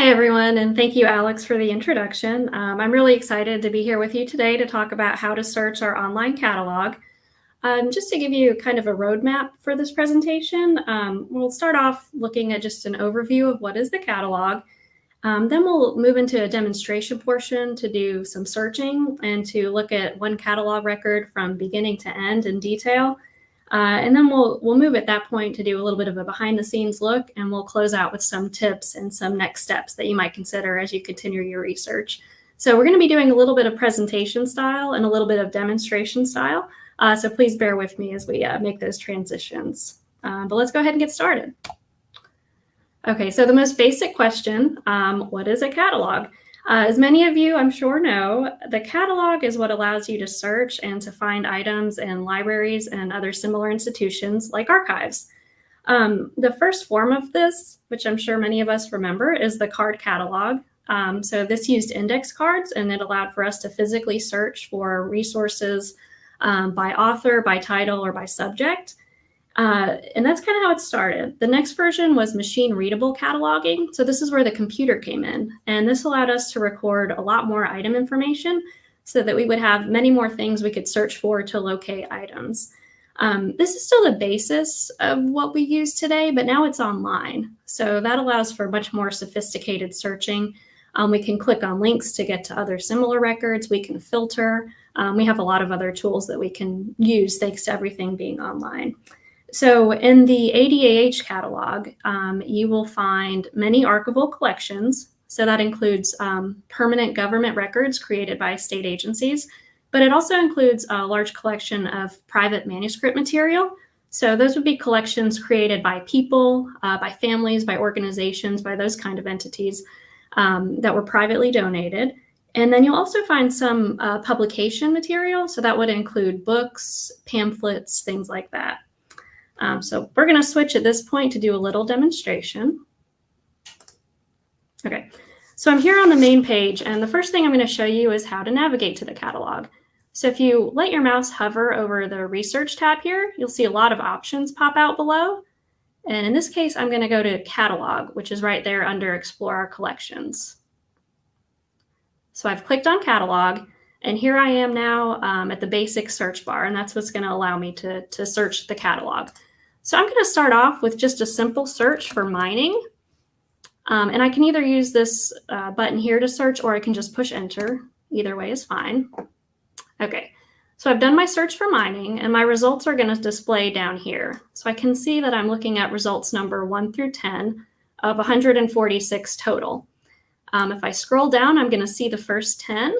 Hi, everyone, and thank you, Alex, for the introduction. I'm really excited to be here with you today to talk about how to search our online catalog. Just to give you kind of a roadmap for this presentation, we'll start off looking at just an overview of what is the catalog. Then we'll move into a demonstration portion to do some searching and to look at one catalog record from beginning to end in detail. And then we'll move at that point to do a little bit of a behind the scenes look, and we'll close out with some tips and some next steps that you might consider as you continue your research. So we're going to be doing a little bit of presentation style and a little bit of demonstration style. So please bear with me as we make those transitions. But let's go ahead and get started. Okay, so the most basic question, what is a catalog? As many of you, I'm sure, know, the catalog is what allows you to search and to find items in libraries and other similar institutions like archives. The first form of this, which I'm sure many of us remember, is the card catalog. So this used index cards, and it allowed for us to physically search for resources by author, by title, or by subject. And that's kind of how it started. The next version was machine readable cataloging. So this is where the computer came in. And this allowed us to record a lot more item information so that we would have many more things we could search for to locate items. This is still the basis of what we use today, but now it's online. So that allows for much more sophisticated searching. We can click on links to get to other similar records. We can filter. We have a lot of other tools that we can use thanks to everything being online. So in the ADAH catalog, you will find many archival collections. So that includes permanent government records created by state agencies, but it also includes a large collection of private manuscript material. So those would be collections created by people, by families, by organizations, by those kind of entities that were privately donated. And then you'll also find some publication material. So that would include books, pamphlets, things like that. So we're going to switch at this point to do a little demonstration. Okay, so I'm here on the main page, and the first thing I'm going to show you is how to navigate to the catalog. So if you let your mouse hover over the Research tab here, you'll see a lot of options pop out below. And in this case, I'm going to go to Catalog, which is right there under Explore Our Collections. So I've clicked on Catalog, and here I am now at the basic search bar, and that's what's going to allow me to search the catalog. So I'm going to start off with just a simple search for mining. And I can either use this button here to search, or I can just push enter. Either way is fine. Okay, so I've done my search for mining, and my results are going to display down here. So I can see that I'm looking at results number 1 through 10 of 146 total. If I scroll down, I'm going to see the first 10.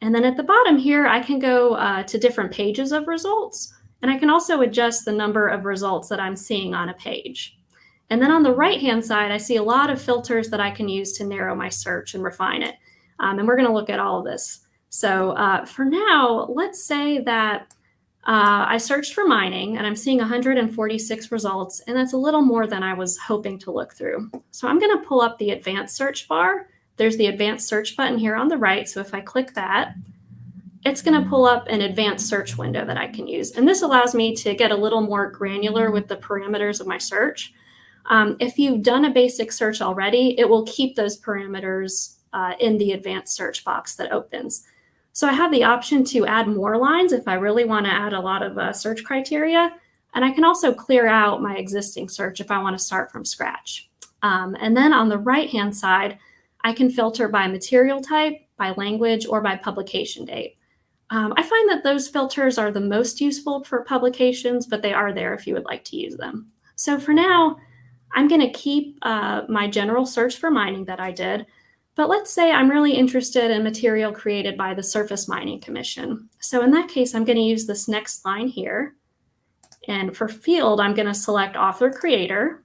And then at the bottom here, I can go to different pages of results. And I can also adjust the number of results that I'm seeing on a page. And then on the right-hand side, I see a lot of filters that I can use to narrow my search and refine it. And we're going to look at all of this. So for now, let's say that I searched for mining, and I'm seeing 146 results, and that's a little more than I was hoping to look through. So I'm going to pull up the advanced search bar. There's the advanced search button here on the right. So if I click that, it's going to pull up an advanced search window that I can use. And this allows me to get a little more granular with the parameters of my search. If you've done a basic search already, it will keep those parameters in the advanced search box that opens. So I have the option to add more lines if I really want to add a lot of search criteria. And I can also clear out my existing search if I want to start from scratch. And then on the right-hand side, I can filter by material type, by language, or by publication date. I find that those filters are the most useful for publications, but they are there if you would like to use them. So for now, I'm going to keep my general search for mining that I did. But let's say I'm really interested in material created by the Surface Mining Commission. So in that case, I'm going to use this next line here. And for field, I'm going to select author creator.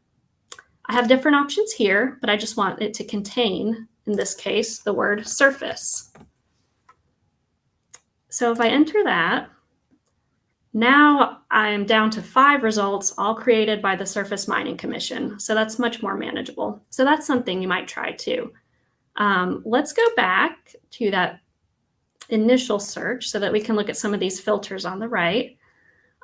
I have different options here, but I just want it to contain, in this case, the word surface. So if I enter that, now I'm down to 5 results, all created by the Surface Mining Commission. So that's much more manageable. So that's something you might try too. Let's go back to that initial search so that we can look at some of these filters on the right.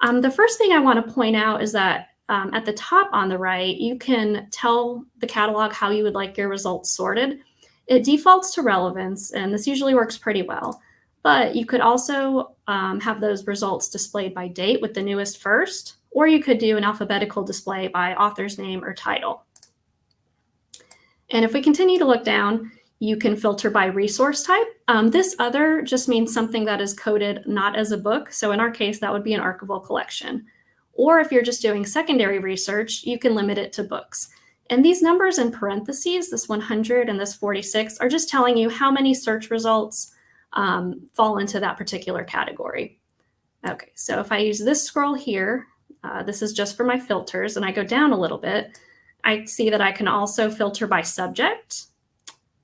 The first thing I want to point out is that at the top on the right, you can tell the catalog how you would like your results sorted. It defaults to relevance, and this usually works pretty well. But you could also have those results displayed by date with the newest first, or you could do an alphabetical display by author's name or title. And if we continue to look down, you can filter by resource type. This other just means something that is coded not as a book. So in our case, that would be an archival collection. Or if you're just doing secondary research, you can limit it to books. And these numbers in parentheses, this 100 and this 46, are just telling you how many search results fall into that particular category. Okay, so if I use this scroll here, this is just for my filters, and I go down a little bit, I see that I can also filter by subject.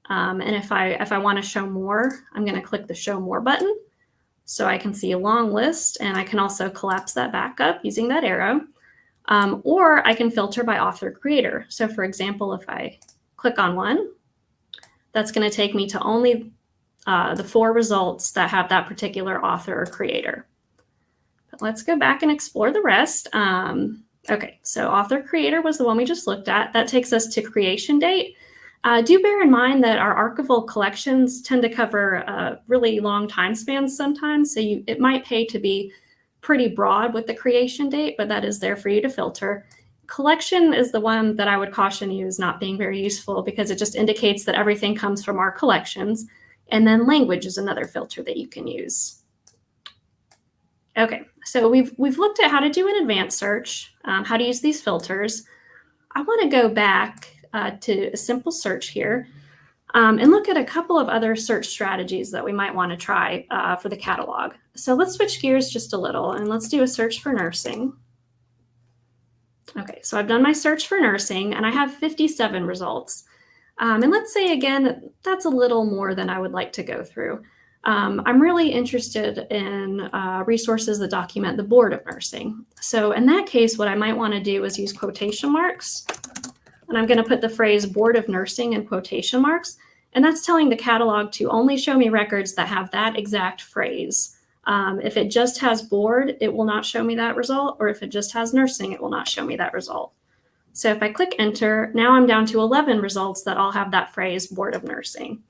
And if I want to show more, I'm going to click the Show More button. So I can see a long list, and I can also collapse that back up using that arrow. Or I can filter by author creator. So for example, if I click on one, that's going to take me to only the 4 results that have that particular author or creator. But let's go back and explore the rest. Okay, so author creator was the one we just looked at. That takes us to creation date. Do bear in mind that our archival collections tend to cover really long time spans sometimes, so it might pay to be pretty broad with the creation date, but that is there for you to filter. Collection is the one that I would caution you as not being very useful because it just indicates that everything comes from our collections, and then language is another filter that you can use. Okay, so we've looked at how to do an advanced search, how to use these filters. I want to go back to a simple search here and look at a couple of other search strategies that we might want to try for the catalog. So let's switch gears just a little and let's do a search for nursing. Okay, so I've done my search for nursing and I have 57 results. And let's say again, that's a little more than I would like to go through. I'm really interested in resources that document the Board of Nursing. So in that case, what I might want to do is use quotation marks. And I'm going to put the phrase Board of Nursing in quotation marks. And that's telling the catalog to only show me records that have that exact phrase. If it just has board, it will not show me that result. Or if it just has nursing, it will not show me that result. So if I click enter, now I'm down to 11 results that all have that phrase Board of Nursing.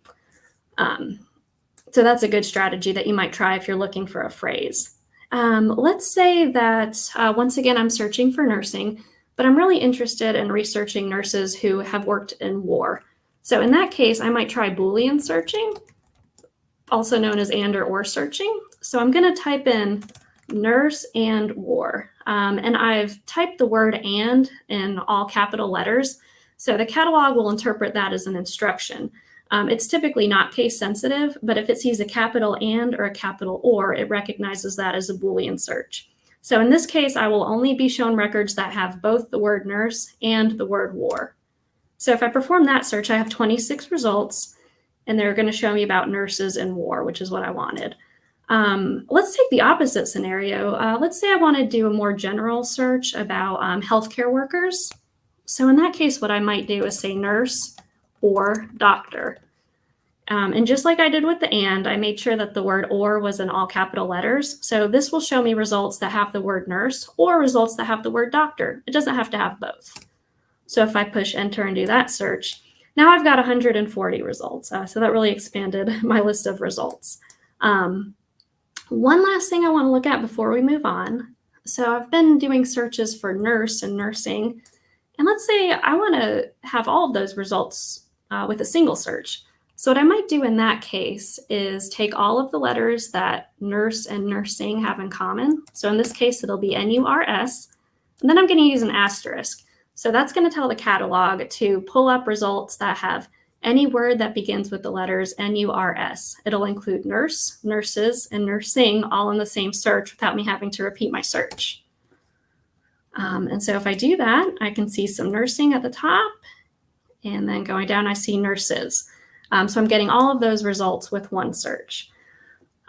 So that's a good strategy that you might try if you're looking for a phrase. Let's say that, once again, I'm searching for nursing, but I'm really interested in researching nurses who have worked in war. So in that case, I might try Boolean searching, also known as and or searching. So I'm going to type in nurse and war. And I've typed the word and in all capital letters. So the catalog will interpret that as an instruction. It's typically not case sensitive, but if it sees a capital and or a capital or, it recognizes that as a Boolean search. So in this case, I will only be shown records that have both the word nurse and the word war. So if I perform that search, I have 26 results, and they're going to show me about nurses and war, which is what I wanted. Let's take the opposite scenario. Let's say I want to do a more general search about healthcare workers. So in that case, what I might do is say nurse or doctor. And just like I did with the and, I made sure that the word or was in all capital letters. So this will show me results that have the word nurse or results that have the word doctor. It doesn't have to have both. So if I push enter and do that search, now I've got 140 results. So that really expanded my list of results. One last thing I want to look at before we move on. So I've been doing searches for nurse and nursing. And let's say I want to have all of those results with a single search. So what I might do in that case is take all of the letters that nurse and nursing have in common. So in this case, it'll be NURS. And then I'm going to use an asterisk. So that's going to tell the catalog to pull up results that have any word that begins with the letters NURS. It'll include nurse, nurses, and nursing all in the same search without me having to repeat my search. And so if I do that, I can see some nursing at the top, and then going down, I see nurses. So I'm getting all of those results with one search.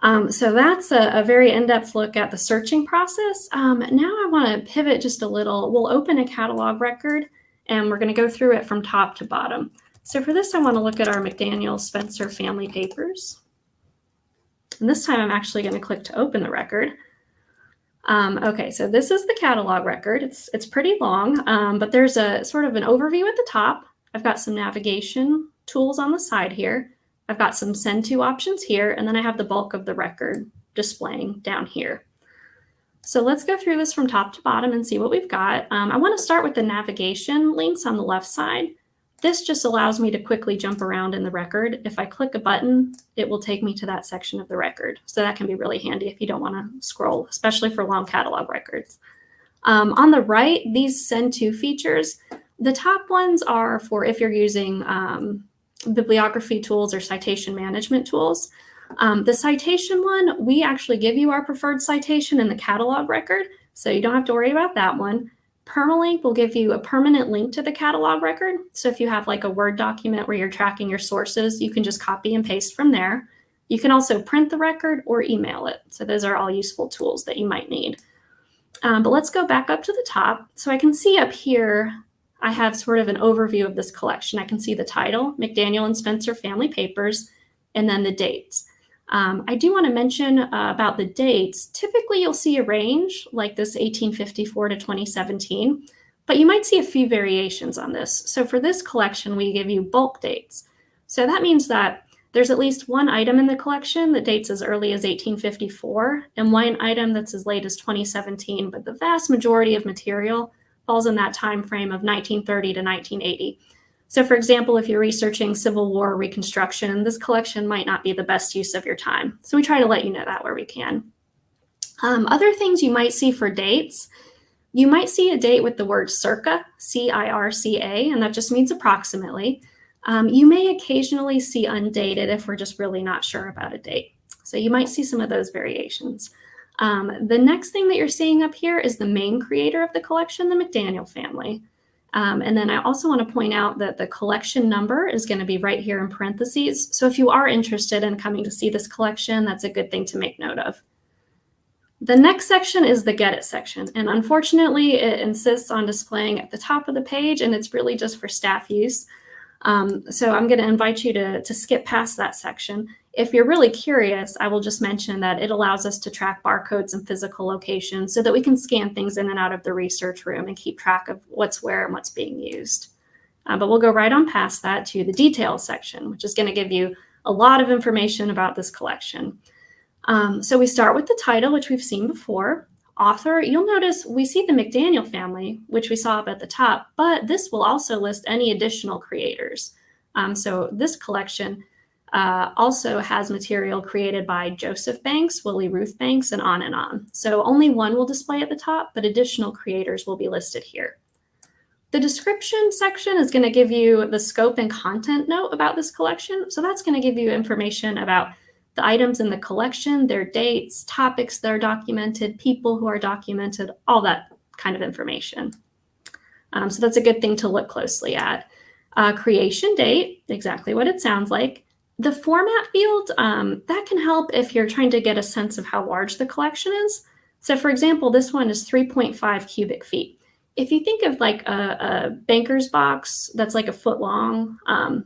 So that's a very in-depth look at the searching process. Now I want to pivot just a little. We'll open a catalog record, and we're going to go through it from top to bottom. So for this, I want to look at our McDaniel Spencer family papers. And this time I'm actually going to click to open the record. Okay, so this is the catalog record. It's pretty long, but there's a sort of an overview at the top. I've got some navigation tools on the side here. I've got some send to options here, and then I have the bulk of the record displaying down here. So let's go through this from top to bottom and see what we've got. I want to start with the navigation links on the left side. This just allows me to quickly jump around in the record. If I click a button, it will take me to that section of the record. So that can be really handy if you don't want to scroll, especially for long catalog records. On the right, these send to features, the top ones are for if you're using bibliography tools or citation management tools. The citation one, we actually give you our preferred citation in the catalog record, so you don't have to worry about that one. Permalink will give you a permanent link to the catalog record. So if you have like a Word document where you're tracking your sources, you can just copy and paste from there. You can also print the record or email it. So those are all useful tools that you might need. But let's go back up to the top. So I can see up here, I have sort of an overview of this collection. I can see the title, McDaniel and Spencer Family Papers, and then the dates. I do want to mention about the dates. Typically, you'll see a range like this 1854 to 2017, but you might see a few variations on this. So for this collection, we give you bulk dates. So that means that there's at least one item in the collection that dates as early as 1854 and one item that's as late as 2017, but the vast majority of material falls in that time frame of 1930 to 1980. So for example, if you're researching Civil War Reconstruction, this collection might not be the best use of your time. So we try to let you know that where we can. Other things you might see for dates, you might see a date with the word circa, C-I-R-C-A, and that just means approximately. You may occasionally see undated if we're just really not sure about a date. So you might see some of those variations. The next thing that you're seeing up here is the main creator of the collection, the McDaniel family. And then I also want to point out that the collection number is going to be right here in parentheses. So if you are interested in coming to see this collection, that's a good thing to make note of. The next section is the Get It section. And unfortunately, it insists on displaying at the top of the page, and it's really just for staff use. So I'm going to invite you to skip past that section. If you're really curious, I will just mention that it allows us to track barcodes and physical locations so that we can scan things in and out of the research room and keep track of what's where and what's being used. But we'll go right on past that to the details section, which is going to give you a lot of information about this collection. So we start with the title, which we've seen before. Author, you'll notice we see the McDaniel family, which we saw up at the top, but this will also list any additional creators. So this collection also has material created by Joseph Banks, Willie Ruth Banks, and on and on. So only one will display at the top, but additional creators will be listed here. The description section is going to give you the scope and content note about this collection. So that's going to give you information about the items in the collection, their dates, topics that are documented, people who are documented, all that kind of information. So that's a good thing to look closely at. Creation date, exactly what it sounds like. The format field, that can help if you're trying to get a sense of how large the collection is. So for example, this one is 3.5 cubic feet. If you think of like a banker's box that's like a foot long,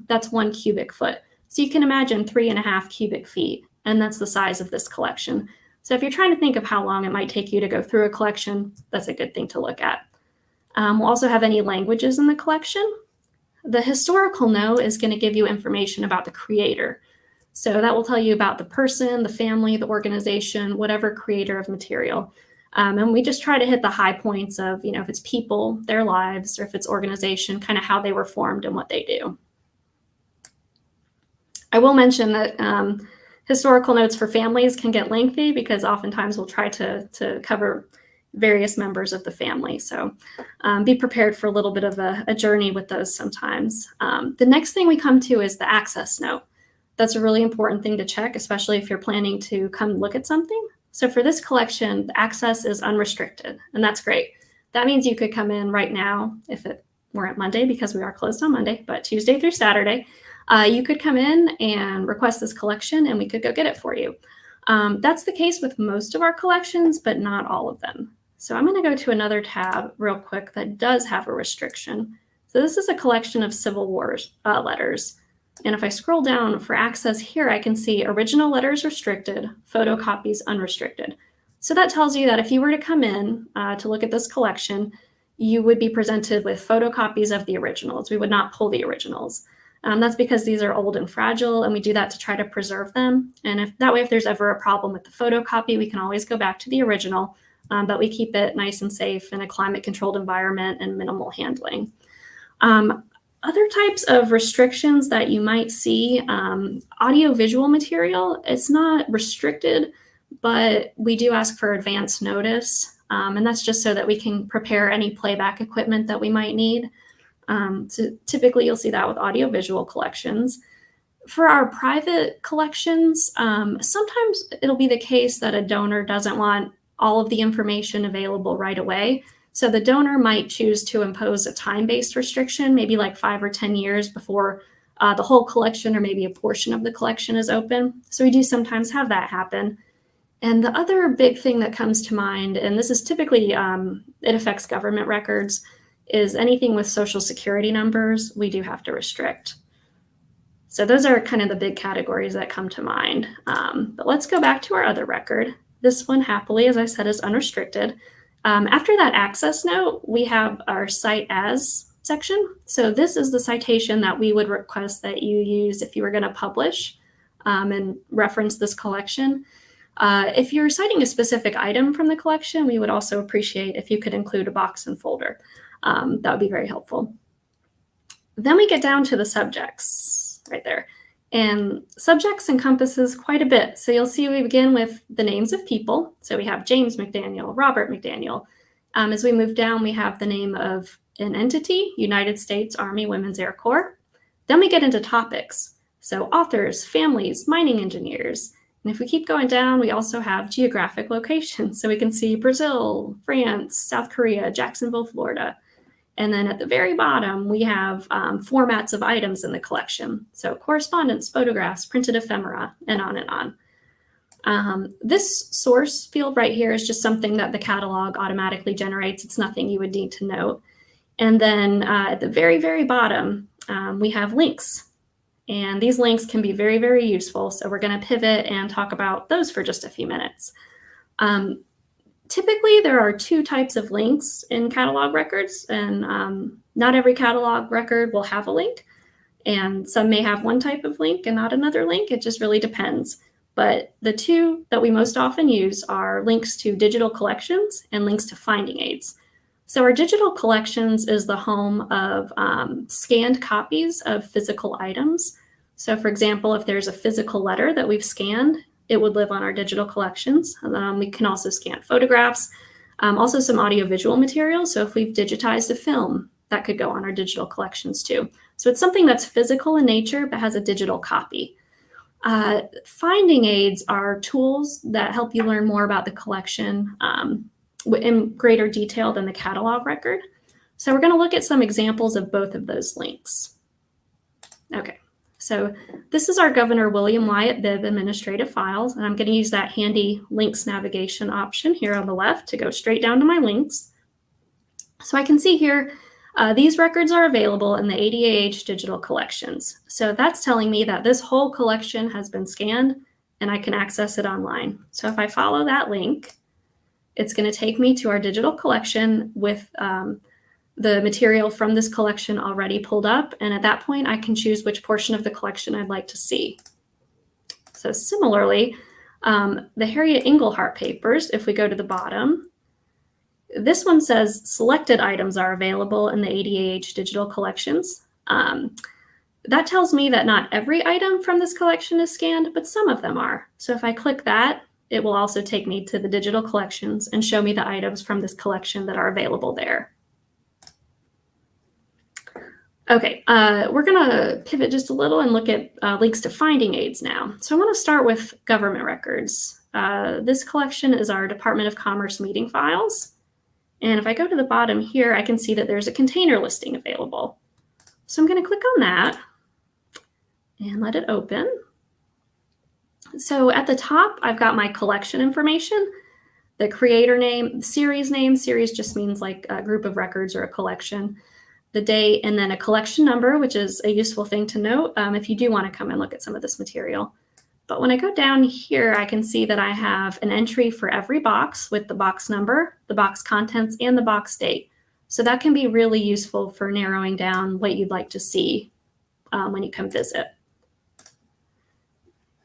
that's 1 cubic foot. So you can imagine 3.5 cubic feet, and that's the size of this collection. So if you're trying to think of how long it might take you to go through a collection, that's a good thing to look at. We'll also have any languages in the collection. The historical note is going to give you information about the creator. So that will tell you about the person, the family, the organization, whatever creator of material. And we just try to hit the high points of, if it's people, their lives, or if it's organization, kind of how they were formed and what they do. I will mention that historical notes for families can get lengthy because oftentimes we'll try to cover various members of the family. So be prepared for a little bit of a journey with those sometimes. The next thing we come to is the access note. That's a really important thing to check, especially if you're planning to come look at something. So for this collection, the access is unrestricted, and that's great. That means you could come in right now if it weren't Monday, because we are closed on Monday, but Tuesday through Saturday. You could come in and request this collection and we could go get it for you. That's the case with most of our collections, but not all of them. So I'm going to go to another tab real quick that does have a restriction. So this is a collection of Civil War letters. And if I scroll down for access here, I can see original letters restricted, photocopies unrestricted. So that tells you that if you were to come in to look at this collection, you would be presented with photocopies of the originals. We would not pull the originals. That's because these are old and fragile, and we do that to try to preserve them. And that way, if there's ever a problem with the photocopy, we can always go back to the original, but we keep it nice and safe in a climate-controlled environment and minimal handling. Other types of restrictions that you might see, audio-visual material, it's not restricted, but we do ask for advance notice, and that's just so that we can prepare any playback equipment that we might need. So typically you'll see that with audiovisual collections. For our private collections, sometimes it'll be the case that a donor doesn't want all of the information available right away. So the donor might choose to impose a time-based restriction, maybe like 5 or 10 years before the whole collection or maybe a portion of the collection is open. So we do sometimes have that happen. And the other big thing that comes to mind, and this is typically, it affects government records, is anything with social security numbers, we do have to restrict. So those are kind of the big categories that come to mind. But let's go back to our other record. This one, happily, as I said, is unrestricted. After that access note, we have our Cite As section. So this is the citation that we would request that you use if you were going to publish and reference this collection. If you're citing a specific item from the collection, we would also appreciate if you could include a box and folder. That would be very helpful. Then we get down to the subjects right there. And subjects encompasses quite a bit. So you'll see we begin with the names of people. So we have James McDaniel, Robert McDaniel. As we move down, we have the name of an entity, United States Army Women's Air Corps. Then we get into topics. So authors, families, mining engineers. And if we keep going down, we also have geographic locations. So we can see Brazil, France, South Korea, Jacksonville, Florida. And then at the very bottom, we have formats of items in the collection. So correspondence, photographs, printed ephemera, and on and on. This source field right here is just something that the catalog automatically generates. It's nothing you would need to note. And then at the very, very bottom, we have links. And these links can be very, very useful. So we're going to pivot and talk about those for just a few minutes. Typically, there are 2 types of links in catalog records, and not every catalog record will have a link. And some may have one type of link and not another link. It just really depends. But the 2 that we most often use are links to digital collections and links to finding aids. So our digital collections is the home of scanned copies of physical items. So for example, if there's a physical letter that we've scanned, it would live on our digital collections. We can also scan photographs, also some audiovisual material. So if we've digitized a film, that could go on our digital collections too. So it's something that's physical in nature, but has a digital copy. Finding aids are tools that help you learn more about the collection in greater detail than the catalog record. So we're going to look at some examples of both of those links. Okay. So this is our Governor William Wyatt Bibb administrative files, and I'm going to use that handy links navigation option here on the left to go straight down to my links. So I can see here, these records are available in the ADAH digital collections. So that's telling me that this whole collection has been scanned and I can access it online. So if I follow that link, it's going to take me to our digital collection with the material from this collection already pulled up. And at that point, I can choose which portion of the collection I'd like to see. So similarly, the Harriet Engelhart papers, if we go to the bottom, this one says selected items are available in the ADAH digital collections. That tells me that not every item from this collection is scanned, but some of them are. So if I click that, it will also take me to the digital collections and show me the items from this collection that are available there. Okay, we're going to pivot just a little and look at links to finding aids now. So I want to start with government records. This collection is our Department of Commerce meeting files. And if I go to the bottom here, I can see that there's a container listing available. So I'm going to click on that and let it open. So at the top, I've got my collection information, the creator name, series just means like a group of records or a collection, the date, and then a collection number, which is a useful thing to note if you do want to come and look at some of this material. But when I go down here, I can see that I have an entry for every box with the box number, the box contents, and the box date. So that can be really useful for narrowing down what you'd like to see when you come visit.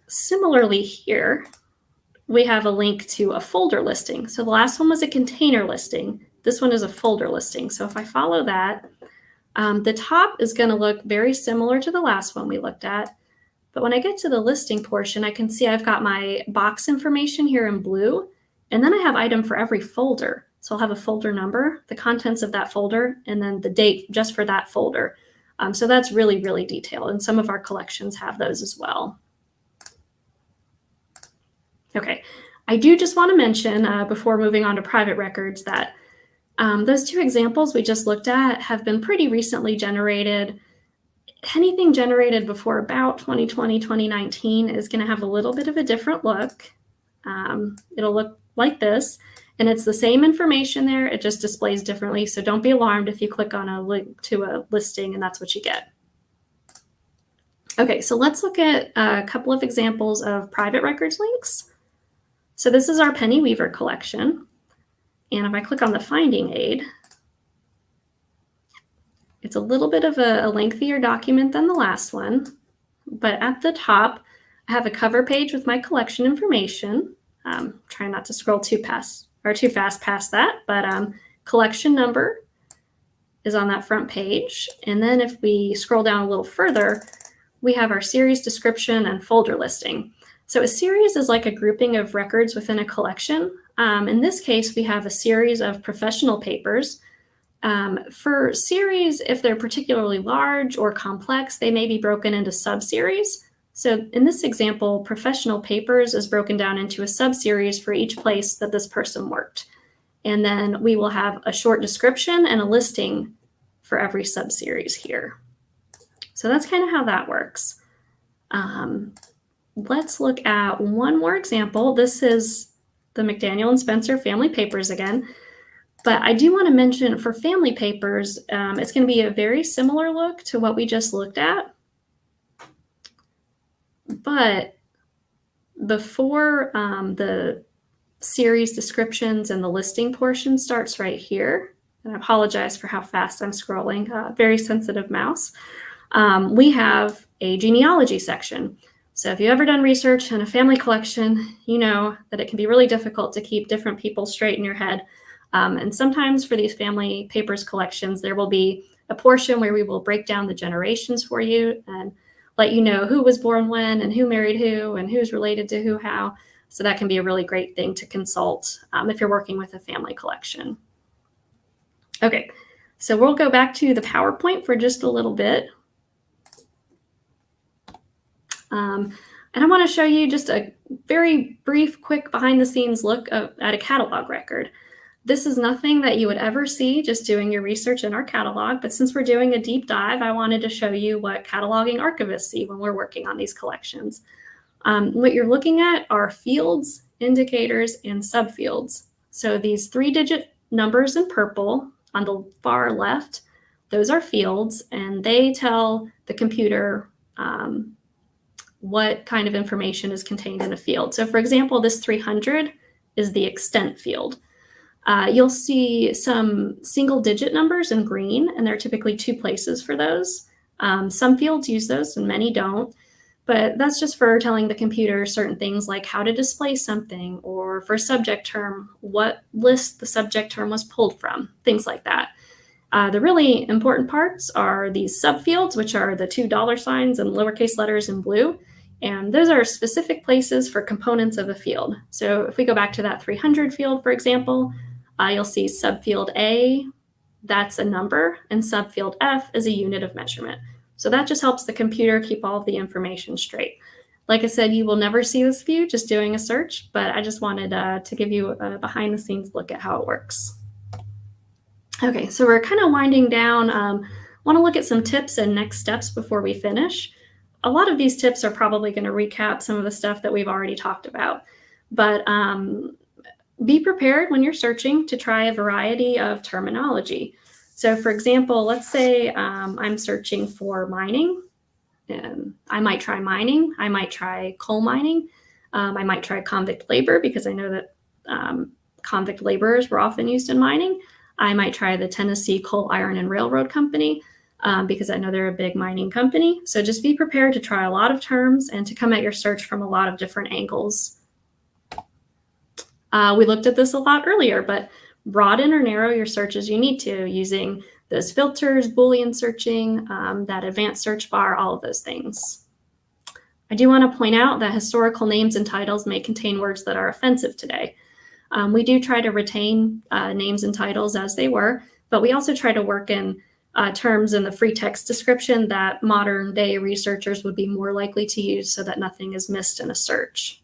Similarly here, we have a link to a folder listing. So the last one was a container listing. This one is a folder listing. So if I follow that, the top is going to look very similar to the last one we looked at. But when I get to the listing portion, I can see I've got my box information here in blue, and then I have item for every folder. So I'll have a folder number, the contents of that folder, and then the date just for that folder. So that's really, really detailed, and some of our collections have those as well. Okay, I do just want to mention before moving on to private records that those two examples we just looked at have been pretty recently generated. Anything generated before about 2020, 2019 is going to have a little bit of a different look. It'll look like this, and it's the same information there. It just displays differently. So don't be alarmed if you click on a link to a listing and that's what you get. Okay, so let's look at a couple of examples of private records links. So this is our Penny Weaver collection. And if I click on the finding aid, it's a little bit of a lengthier document than the last one, but at the top, I have a cover page with my collection information. Try not to scroll too fast past that, but collection number is on that front page. And then if we scroll down a little further, we have our series description and folder listing. So a series is like a grouping of records within a collection. In this case, we have a series of professional papers. For series, if they're particularly large or complex, they may be broken into subseries. So in this example, professional papers is broken down into a subseries for each place that this person worked. And then we will have a short description and a listing for every subseries here. So that's kind of how that works. Let's look at one more example. This is the McDaniel and Spencer family papers again. But I do want to mention for family papers, it's going to be a very similar look to what we just looked at. But before the series descriptions and the listing portion starts right here, and I apologize for how fast I'm scrolling, very sensitive mouse, we have a genealogy section. So if you've ever done research in a family collection, you know that it can be really difficult to keep different people straight in your head. And sometimes for these family papers collections, there will be a portion where we will break down the generations for you and let you know who was born when and who married who and who's related to who how. So that can be a really great thing to consult if you're working with a family collection. Okay, so we'll go back to the PowerPoint for just a little bit. And I want to show you just a very brief, quick behind-the-scenes look at a catalog record. This is nothing that you would ever see just doing your research in our catalog, but since we're doing a deep dive, I wanted to show you what cataloging archivists see when we're working on these collections. What you're looking at are fields, indicators, and subfields. So these 3-digit numbers in purple on the far left, those are fields, and they tell the computer what kind of information is contained in a field. So for example, this 300 is the extent field. You'll see some single-digit numbers in green, and there are typically 2 places for those. Some fields use those and many don't, but that's just for telling the computer certain things like how to display something, or for subject term, what list the subject term was pulled from, things like that. The really important parts are these subfields, which are the 2 dollar signs and lowercase letters in blue, and those are specific places for components of a field. So if we go back to that 300 field, for example, you'll see subfield A, that's a number, and subfield F is a unit of measurement. So that just helps the computer keep all of the information straight. Like I said, you will never see this view just doing a search, but I just wanted to give you a behind-the-scenes look at how it works. Okay, so we're kind of winding down. Want to look at some tips and next steps before we finish. A lot of these tips are probably going to recap some of the stuff that we've already talked about, but be prepared when you're searching to try a variety of terminology. So for example, let's say I'm searching for mining. I might try mining. I might try coal mining. I might try convict labor because I know that convict laborers were often used in mining. I might try the Tennessee Coal, Iron, and Railroad Company because I know they're a big mining company. So just be prepared to try a lot of terms and to come at your search from a lot of different angles. We looked at this a lot earlier, but broaden or narrow your search as you need to using those filters, Boolean searching, that advanced search bar, all of those things. I do want to point out that historical names and titles may contain words that are offensive today. We do try to retain names and titles as they were, but we also try to work in terms in the free text description that modern day researchers would be more likely to use so that nothing is missed in a search.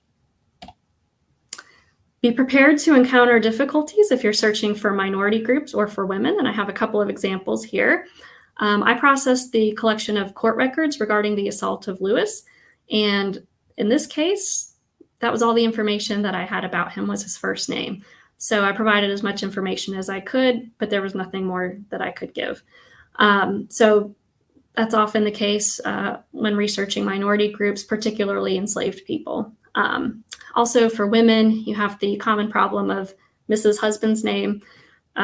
Be prepared to encounter difficulties if you're searching for minority groups or for women, and I have a couple of examples here. I processed the collection of court records regarding the assault of Lewis, and in this case, that was all the information that I had about him was his first name. So I provided as much information as I could, but there was nothing more that I could give. So that's often the case when researching minority groups, particularly enslaved people. Also for women, you have the common problem of Mrs. Husband's name.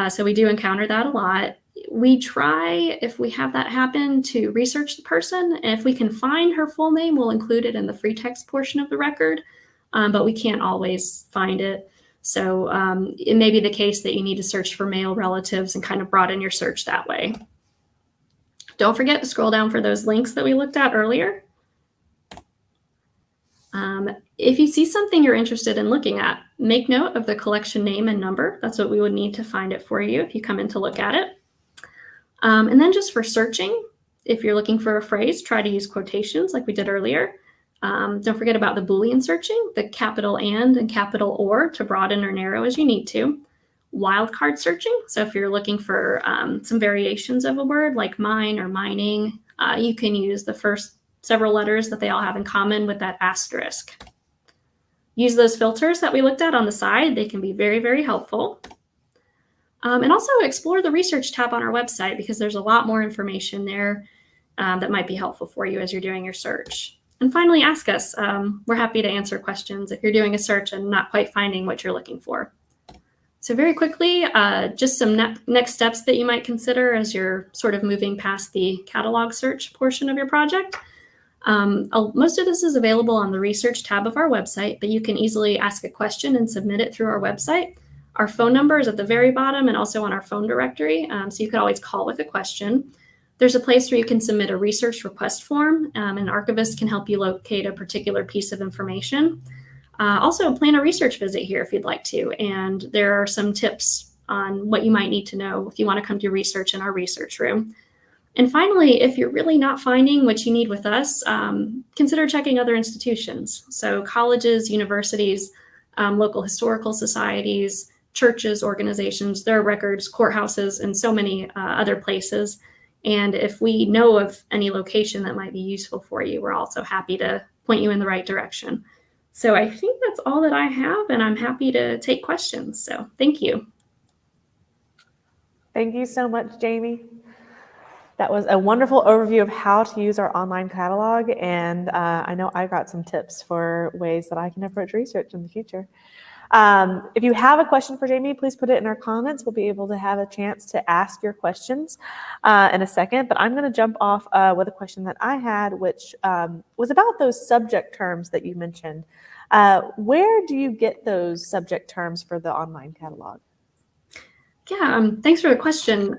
So we do encounter that a lot. We try, if we have that happen, to research the person. And if we can find her full name, we'll include it in the free text portion of the record, but we can't always find it. So it may be the case that you need to search for male relatives and kind of broaden your search that way. Don't forget to scroll down for those links that we looked at earlier. If you see something you're interested in looking at, make note of the collection name and number. That's what we would need to find it for you if you come in to look at it. And then just for searching, if you're looking for a phrase, try to use quotations like we did earlier. Don't forget about the Boolean searching, the capital and capital or to broaden or narrow as you need to. Wildcard searching, so if you're looking for some variations of a word like mine or mining, you can use the first several letters that they all have in common with that asterisk. Use those filters that we looked at on the side. They can be very, very helpful. And also explore the research tab on our website because there's a lot more information there that might be helpful for you as you're doing your search. And finally, ask us. We're happy to answer questions if you're doing a search and not quite finding what you're looking for. So very quickly, just some next steps that you might consider as you're sort of moving past the catalog search portion of your project. Most of this is available on the research tab of our website, but you can easily ask a question and submit it through our website. Our phone number is at the very bottom and also on our phone directory, so you could always call with a question. There's a place where you can submit a research request form, and an archivist can help you locate a particular piece of information. Also, plan a research visit here if you'd like to, and there are some tips on what you might need to know if you want to come do research in our research room. And finally, if you're really not finding what you need with us, consider checking other institutions. So colleges, universities, local historical societies, churches, organizations, their records, courthouses, and so many other places. And if we know of any location that might be useful for you, we're also happy to point you in the right direction. So I think that's all that I have, and I'm happy to take questions. So thank you. Thank you so much, Jaimie. That was a wonderful overview of how to use our online catalog, and I know I got some tips for ways that I can approach research in the future. If you have a question for Jaimie, please put it in our comments. We'll be able to have a chance to ask your questions in a second, but I'm going to jump off with a question that I had, which was about those subject terms that you mentioned. Where do you get those subject terms for the online catalog? Yeah, thanks for the question.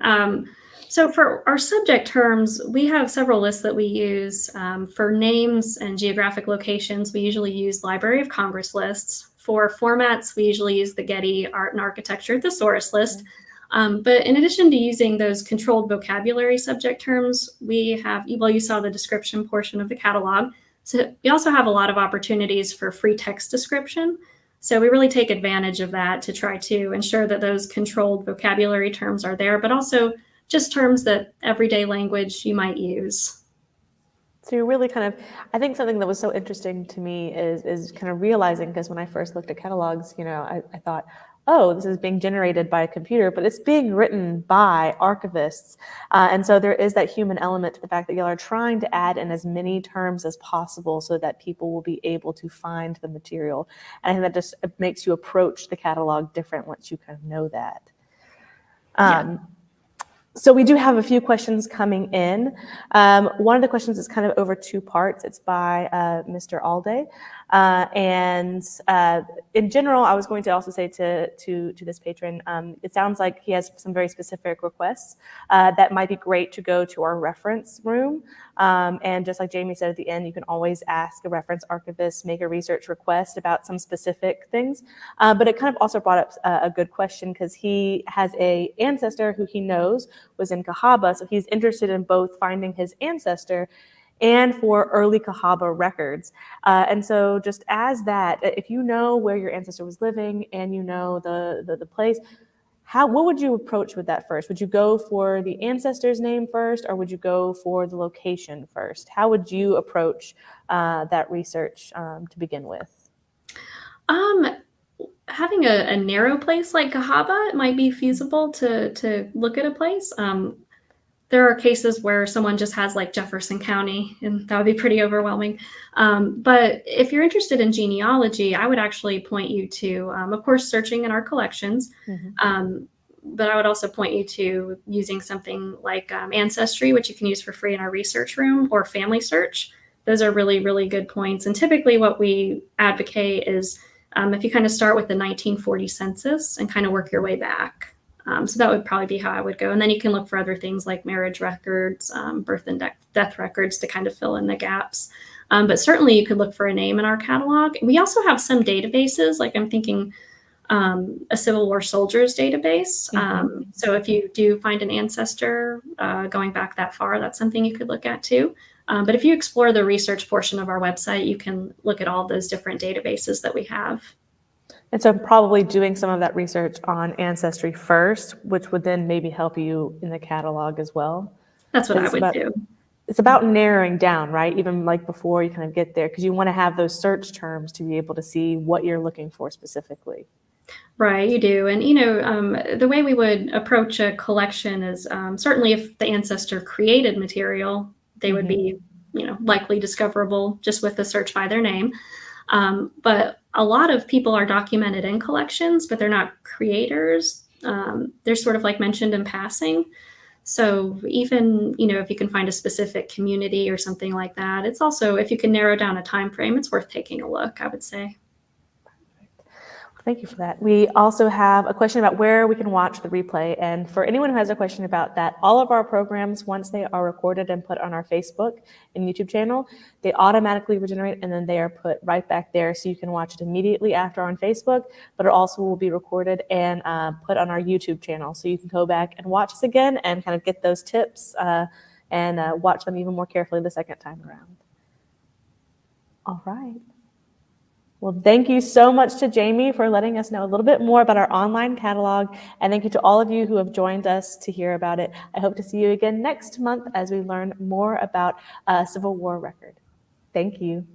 So for our subject terms, we have several lists that we use. For names and geographic locations, we usually use Library of Congress lists. For formats, we usually use the Getty Art and Architecture Thesaurus list. But in addition to using those controlled vocabulary subject terms, we have, well, you saw the description portion of the catalog. So we also have a lot of opportunities for free text description. So we really take advantage of that to try to ensure that those controlled vocabulary terms are there, but also just terms that everyday language you might use. So you're really kind of, I think something that was so interesting to me is kind of realizing, because when I first looked at catalogs, you know, I thought, oh, this is being generated by a computer, but it's being written by archivists. And so there is that human element to the fact that y'all are trying to add in as many terms as possible so that people will be able to find the material. And I think that just makes you approach the catalog different once you kind of know that. So we do have a few questions coming in. One of the questions is kind of over two parts. It's by Mr. Alday. In general, I was going to also say to this patron, it sounds like he has some very specific requests that might be great to go to our reference room. And just like Jaimie said at the end, you can always ask a reference archivist, make a research request about some specific things. But it kind of also brought up a good question because he has an ancestor who he knows was in Cahaba. So he's interested in both finding his ancestor and for early Cahaba records. And so just as that, if you know where your ancestor was living and you know the place, what would you approach with that first? Would you go for the ancestor's name first, or would you go for the location first? How would you approach that research to begin with? Having a narrow place like Cahaba, it might be feasible to look at a place. There are cases where someone just has like Jefferson County, and that would be pretty overwhelming. But if you're interested in genealogy, I would actually point you to, of course, searching in our collections. But I would also point you to using something like Ancestry, which you can use for free in our research room, or Family Search. Those are really, really good points. And typically what we advocate is if you kind of start with the 1940 census and kind of work your way back. So that would probably be how I would go. And then you can look for other things like marriage records, birth and death records to kind of fill in the gaps. But certainly you could look for a name in our catalog. We also have some databases, like I'm thinking a Civil War soldiers database. So if you do find an ancestor going back that far, that's something you could look at too. But if you explore the research portion of our website, you can look at all those different databases that we have. And so probably doing some of that research on Ancestry first, which would then maybe help you in the catalog as well. That's what I would do. It's about narrowing down, right? Even like before you kind of get there, because you want to have those search terms to be able to see what you're looking for specifically. Right, you do. And, you know, the way we would approach a collection is certainly if the ancestor created material, they would be, you know, likely discoverable just with the search by their name. But a lot of people are documented in collections, but they're not creators. They're sort of like mentioned in passing. So even, you know, if you can find a specific community or something like that, it's also, if you can narrow down a time frame, it's worth taking a look, I would say. Thank you for that. We also have a question about where we can watch the replay. And for anyone who has a question about that, all of our programs, once they are recorded and put on our Facebook and YouTube channel, they automatically regenerate and then they are put right back there. So you can watch it immediately after on Facebook, but it also will be recorded and put on our YouTube channel. So you can go back and watch us again and kind of get those tips and watch them even more carefully the second time around. All right. Well, thank you so much to Jaimie for letting us know a little bit more about our online catalog. And thank you to all of you who have joined us to hear about it. I hope to see you again next month as we learn more about Civil War record. Thank you.